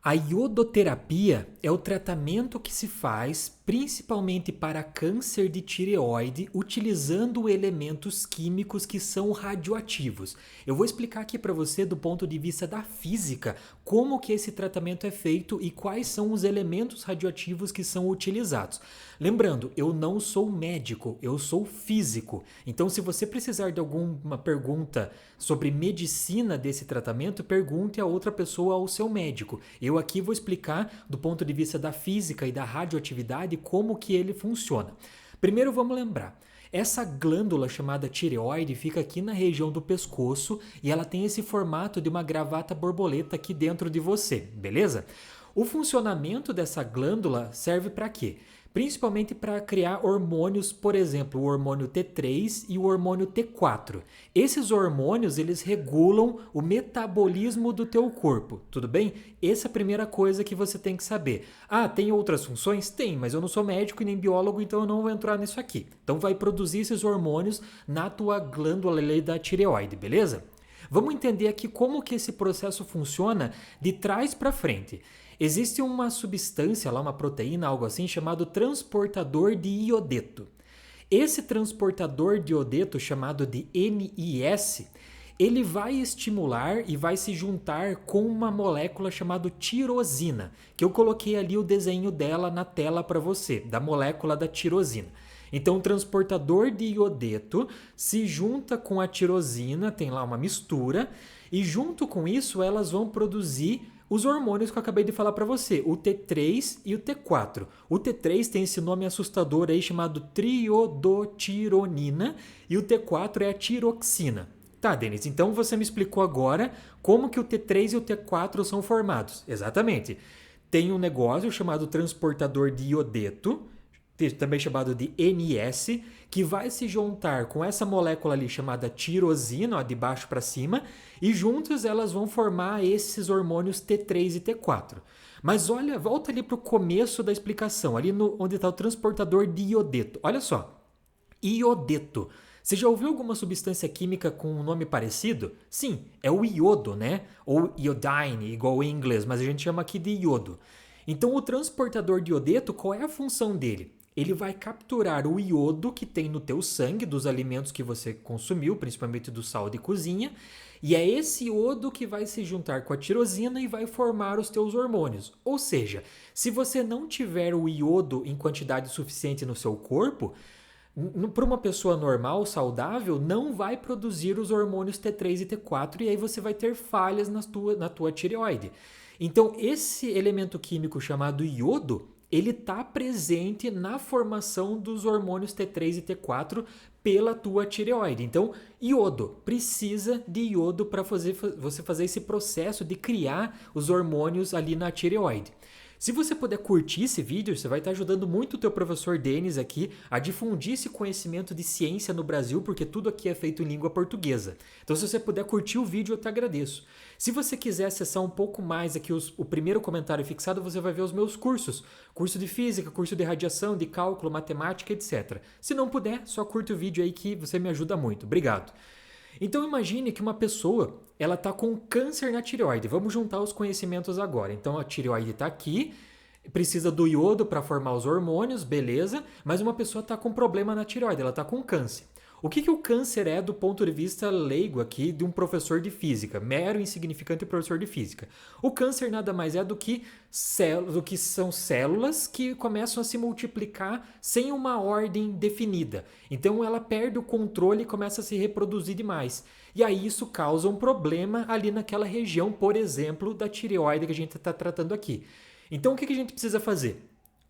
A iodoterapia é o tratamento que se faz principalmente para câncer de tireoide utilizando elementos químicos que são radioativos. Eu vou explicar aqui para você do ponto de vista da física como que esse tratamento é feito e quais são os elementos radioativos que são utilizados. Lembrando, eu não sou médico, eu sou físico. Então, se você precisar de alguma pergunta sobre medicina desse tratamento, pergunte a outra pessoa, ao seu médico. Eu aqui vou explicar do ponto de vista da física e da radioatividade como que ele funciona. Primeiro vamos lembrar, essa glândula chamada tireoide fica aqui na região do pescoço e ela tem esse formato de uma gravata borboleta aqui dentro de você, beleza? O funcionamento dessa glândula serve para quê? Principalmente para criar hormônios, por exemplo, o hormônio T3 e o hormônio T4. Esses hormônios, eles regulam o metabolismo do teu corpo, tudo bem? Essa é a primeira coisa que você tem que saber. Ah, tem outras funções? Tem, mas eu não sou médico e nem biólogo, então eu não vou entrar nisso aqui. Então vai produzir esses hormônios na tua glândula da tireoide, beleza? Vamos entender aqui como que esse processo funciona de trás para frente. Existe uma substância lá, uma proteína, algo assim, chamado transportador de iodeto. Esse transportador de iodeto, chamado de NIS, ele vai estimular e vai se juntar com uma molécula chamada tirosina, que eu coloquei ali o desenho dela na tela para você, da molécula da tirosina. Então, o transportador de iodeto se junta com a tirosina, tem lá uma mistura, e junto com isso elas vão produzir os hormônios que eu acabei de falar para você, o T3 e o T4. O T3 tem esse nome assustador aí chamado triodotironina e o T4 é a tiroxina. Tá, Denis, então você me explicou agora como que o T3 e o T4 são formados. Exatamente. Tem um negócio chamado transportador de iodeto, também chamado de NS, que vai se juntar com essa molécula ali chamada tirosina, ó, de baixo para cima, e juntas elas vão formar esses hormônios T3 e T4. Mas olha, volta ali para o começo da explicação, ali onde está o transportador de iodeto. Olha só, iodeto. Você já ouviu alguma substância química com um nome parecido? Sim, é o iodo, né? Ou iodine, igual em inglês, mas a gente chama aqui de iodo. Então, o transportador de iodeto, qual é a função dele? Ele vai capturar o iodo que tem no teu sangue, dos alimentos que você consumiu, principalmente do sal de cozinha, e é esse iodo que vai se juntar com a tirosina e vai formar os teus hormônios. Ou seja, se você não tiver o iodo em quantidade suficiente no seu corpo, para uma pessoa normal, saudável, não vai produzir os hormônios T3 e T4 e aí você vai ter falhas na tua tireoide. Então, esse elemento químico chamado iodo, ele está presente na formação dos hormônios T3 e T4 pela tua tireoide. Então, iodo, precisa de iodo para você fazer esse processo de criar os hormônios ali na tireoide. Se você puder curtir esse vídeo, você vai estar ajudando muito o teu professor Denis aqui a difundir esse conhecimento de ciência no Brasil, porque tudo aqui é feito em língua portuguesa. Então, se você puder curtir o vídeo, eu te agradeço. Se você quiser acessar um pouco mais aqui o primeiro comentário fixado, você vai ver os meus cursos. Curso de física, curso de radiação, de cálculo, matemática, etc. Se não puder, só curte o vídeo aí que você me ajuda muito. Obrigado. Então imagine que uma pessoa, ela está com câncer na tireoide. Vamos juntar os conhecimentos agora. Então a tireoide está aqui, precisa do iodo para formar os hormônios, beleza, mas uma pessoa está com problema na tireoide, ela está com câncer. O que o câncer é do ponto de vista leigo aqui de um professor de física, mero insignificante professor de física? O câncer nada mais é do que são células que começam a se multiplicar sem uma ordem definida. Então ela perde o controle e começa a se reproduzir demais. E aí isso causa um problema ali naquela região, por exemplo, da tireoide que a gente está tratando aqui. Então o que a gente precisa fazer?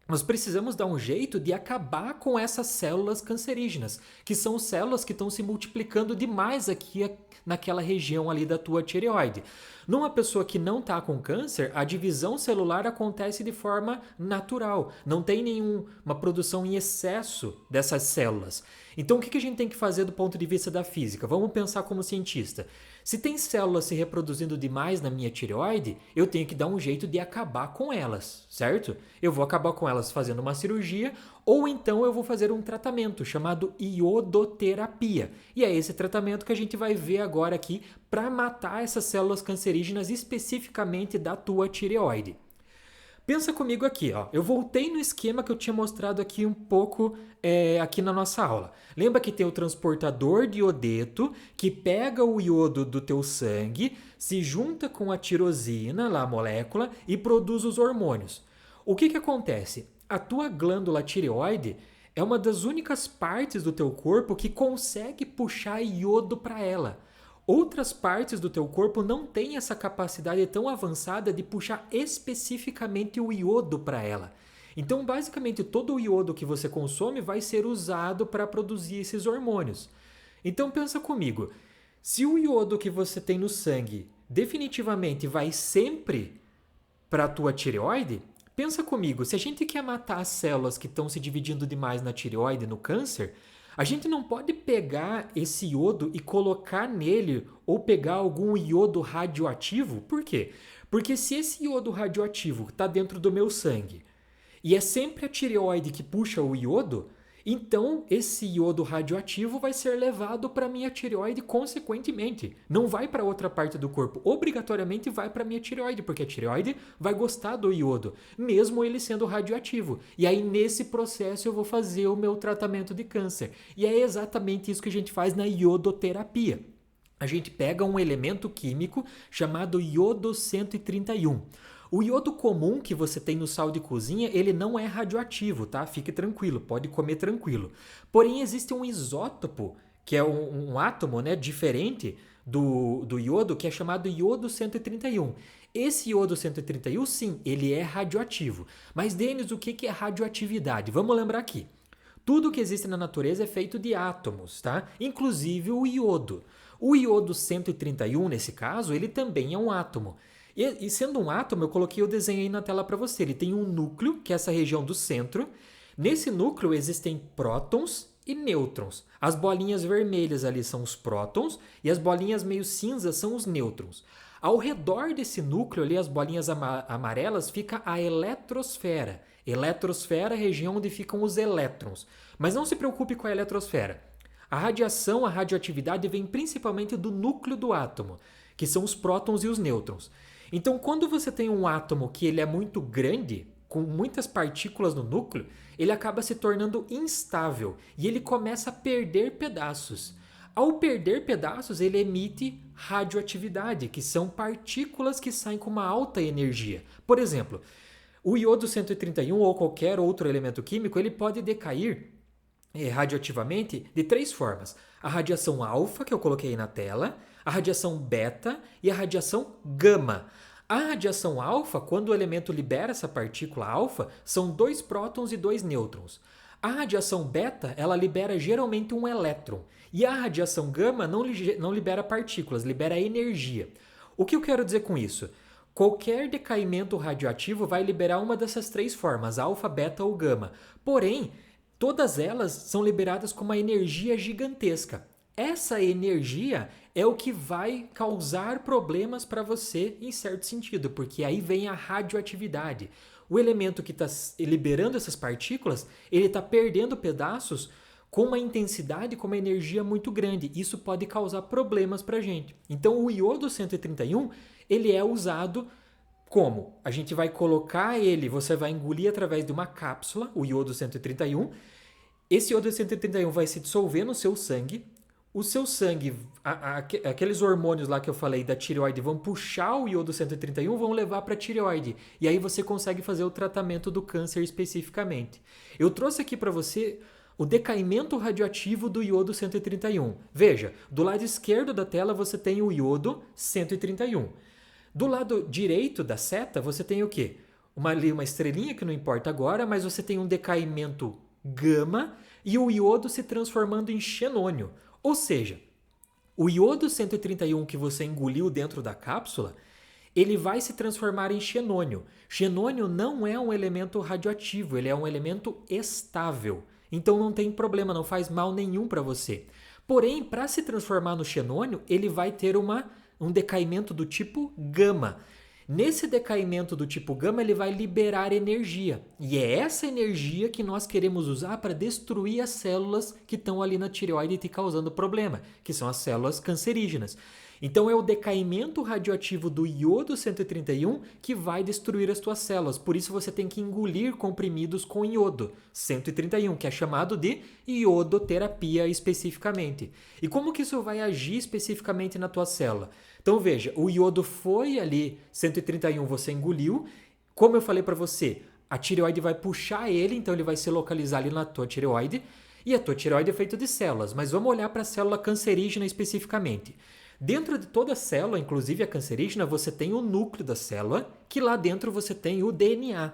Nós precisamos dar um jeito de acabar com essas células cancerígenas, que são células que estão se multiplicando demais aqui naquela região ali da tua tireoide. Numa pessoa que não está com câncer, a divisão celular acontece de forma natural, não tem nenhuma produção em excesso dessas células. Então o que a gente tem que fazer do ponto de vista da física? Vamos pensar como cientista. Se tem células se reproduzindo demais na minha tireoide, eu tenho que dar um jeito de acabar com elas, certo? Eu vou acabar com elas fazendo uma cirurgia ou então eu vou fazer um tratamento chamado iodoterapia. E é esse tratamento que a gente vai ver agora aqui para matar essas células cancerígenas especificamente da tua tireoide. Pensa comigo aqui, ó. Eu voltei no esquema que eu tinha mostrado aqui um pouco aqui na nossa aula. Lembra que tem o transportador de iodeto que pega o iodo do teu sangue, se junta com a tirosina, lá a molécula, e produz os hormônios. O que acontece? A tua glândula tireoide é uma das únicas partes do teu corpo que consegue puxar iodo para ela. Outras partes do teu corpo não têm essa capacidade tão avançada de puxar especificamente o iodo para ela. Então, basicamente, todo o iodo que você consome vai ser usado para produzir esses hormônios. Então, pensa comigo, se o iodo que você tem no sangue definitivamente vai sempre para a tua tireoide, pensa comigo, se a gente quer matar as células que estão se dividindo demais na tireoide, no câncer, a gente não pode pegar esse iodo e colocar nele ou pegar algum iodo radioativo. Por quê? Porque se esse iodo radioativo está dentro do meu sangue e é sempre a tireoide que puxa o iodo, então esse iodo radioativo vai ser levado para a minha tireoide consequentemente. Não vai para outra parte do corpo. Obrigatoriamente vai para a minha tireoide, porque a tireoide vai gostar do iodo, mesmo ele sendo radioativo. E aí nesse processo eu vou fazer o meu tratamento de câncer. E é exatamente isso que a gente faz na iodoterapia. A gente pega um elemento químico chamado iodo 131. O iodo comum que você tem no sal de cozinha, ele não é radioativo, tá? Fique tranquilo, pode comer tranquilo. Porém, existe um isótopo, que é um átomo, né, diferente do iodo, que é chamado iodo 131. Esse iodo 131, sim, ele é radioativo. Mas, Denis, o que é radioatividade? Vamos lembrar aqui. Tudo que existe na natureza é feito de átomos, tá? Inclusive o iodo. O iodo 131, nesse caso, ele também é um átomo. E sendo um átomo, eu coloquei o desenho aí na tela para você. Ele tem um núcleo, que é essa região do centro. Nesse núcleo existem prótons e nêutrons. As bolinhas vermelhas ali são os prótons e as bolinhas meio cinzas são os nêutrons. Ao redor desse núcleo ali, as bolinhas amarelas, fica a eletrosfera. Eletrosfera é a região onde ficam os elétrons. Mas não se preocupe com a eletrosfera. A radiação, a radioatividade vem principalmente do núcleo do átomo, que são os prótons e os nêutrons. Então, quando você tem um átomo que ele é muito grande, com muitas partículas no núcleo, ele acaba se tornando instável e ele começa a perder pedaços. Ao perder pedaços, ele emite radioatividade, que são partículas que saem com uma alta energia. Por exemplo, o iodo 131 ou qualquer outro elemento químico, ele pode decair radioativamente de três formas. A radiação alfa, que eu coloquei aí na tela, a radiação beta e a radiação gama. A radiação alfa, quando o elemento libera essa partícula alfa, são 2 prótons e 2 nêutrons. A radiação beta, ela libera geralmente um elétron. E a radiação gama não libera partículas, libera energia. O que eu quero dizer com isso? Qualquer decaimento radioativo vai liberar uma dessas três formas, alfa, beta ou gama. Porém, todas elas são liberadas com uma energia gigantesca. Essa energia é o que vai causar problemas para você em certo sentido, porque aí vem a radioatividade. O elemento que está liberando essas partículas, ele está perdendo pedaços com uma intensidade, com uma energia muito grande. Isso pode causar problemas para a gente. Então, o iodo 131, ele é usado como? A gente vai colocar ele, você vai engolir através de uma cápsula, o iodo 131. Esse iodo 131 vai se dissolver no seu sangue. O seu sangue, aqueles hormônios lá que eu falei da tireoide vão puxar o iodo 131, vão levar para a tireoide. E aí você consegue fazer o tratamento do câncer especificamente. Eu trouxe aqui para você o decaimento radioativo do iodo 131. Veja, do lado esquerdo da tela você tem o iodo 131. Do lado direito da seta você tem o quê? Uma estrelinha que não importa agora, mas você tem um decaimento gama e o iodo se transformando em xenônio. Ou seja, o iodo 131 que você engoliu dentro da cápsula, ele vai se transformar em xenônio. Xenônio não é um elemento radioativo, ele é um elemento estável. Então não tem problema, não faz mal nenhum para você. Porém, para se transformar no xenônio, ele vai ter um decaimento do tipo gama. Nesse decaimento do tipo gama, ele vai liberar energia. E é essa energia que nós queremos usar para destruir as células que estão ali na tireoide te causando problema, que são as células cancerígenas. Então é o decaimento radioativo do iodo 131 que vai destruir as tuas células. Por isso você tem que engolir comprimidos com iodo 131, que é chamado de iodoterapia especificamente. E como que isso vai agir especificamente na tua célula? Então veja, o iodo foi ali 131, você engoliu. Como eu falei para você, a tireoide vai puxar ele, então ele vai se localizar ali na tua tireoide. E a tua tireoide é feita de células, mas vamos olhar para a célula cancerígena especificamente. Dentro de toda a célula, inclusive a cancerígena, você tem o núcleo da célula, que lá dentro você tem o DNA.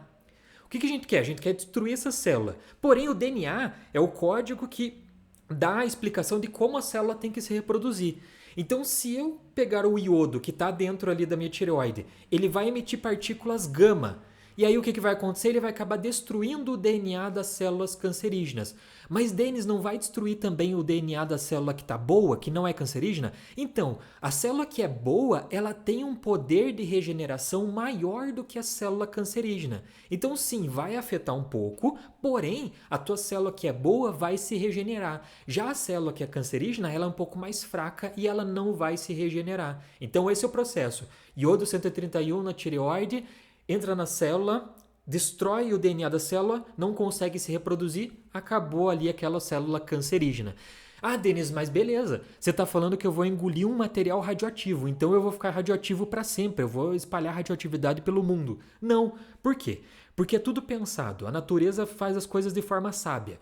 O que a gente quer? A gente quer destruir essa célula. Porém, o DNA é o código que dá a explicação de como a célula tem que se reproduzir. Então, se eu pegar o iodo que está dentro ali da minha tireoide, ele vai emitir partículas gama. E aí o que vai acontecer? Ele vai acabar destruindo o DNA das células cancerígenas. Mas, Denis, não vai destruir também o DNA da célula que está boa, que não é cancerígena? Então, a célula que é boa, ela tem um poder de regeneração maior do que a célula cancerígena. Então, sim, vai afetar um pouco, porém, a tua célula que é boa vai se regenerar. Já a célula que é cancerígena, ela é um pouco mais fraca e ela não vai se regenerar. Então, esse é o processo. Iodo 131 na tireoide, entra na célula, destrói o DNA da célula, não consegue se reproduzir, acabou ali aquela célula cancerígena. Ah, Denis, mas beleza, você está falando que eu vou engolir um material radioativo, então eu vou ficar radioativo para sempre, eu vou espalhar radioatividade pelo mundo. Não, por quê? Porque é tudo pensado, a natureza faz as coisas de forma sábia.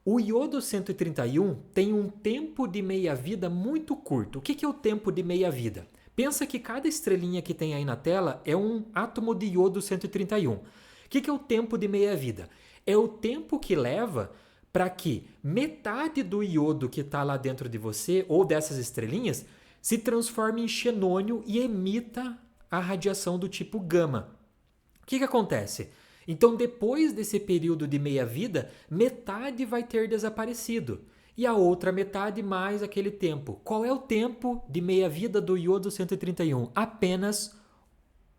O iodo 131 tem um tempo de meia-vida muito curto. O que é o tempo de meia-vida? Pensa que cada estrelinha que tem aí na tela é um átomo de iodo 131. O que é o tempo de meia-vida? É o tempo que leva para que metade do iodo que está lá dentro de você, ou dessas estrelinhas, se transforme em xenônio e emita a radiação do tipo gama. O que acontece? Então, depois desse período de meia-vida, metade vai ter desaparecido. E a outra metade mais aquele tempo. Qual é o tempo de meia-vida do iodo 131? Apenas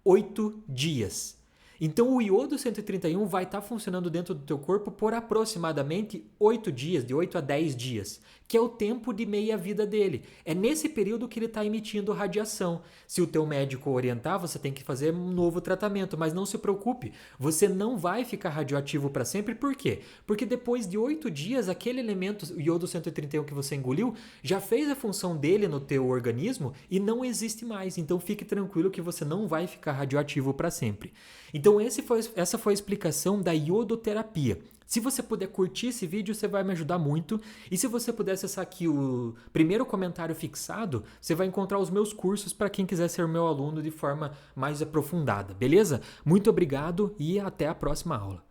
8 dias. Então o iodo 131 vai estar funcionando dentro do teu corpo por aproximadamente 8 dias, de 8 a 10 dias, que é o tempo de meia-vida dele. É nesse período que ele está emitindo radiação. Se o teu médico orientar, você tem que fazer um novo tratamento, mas não se preocupe, você não vai ficar radioativo para sempre. Por quê? Porque depois de 8 dias, aquele elemento, o iodo 131 que você engoliu, já fez a função dele no teu organismo e não existe mais. Então fique tranquilo que você não vai ficar radioativo para sempre. Então essa foi a explicação da iodoterapia. Se você puder curtir esse vídeo, você vai me ajudar muito. E se você puder acessar aqui o primeiro comentário fixado, você vai encontrar os meus cursos para quem quiser ser meu aluno de forma mais aprofundada, beleza? Muito obrigado e até a próxima aula.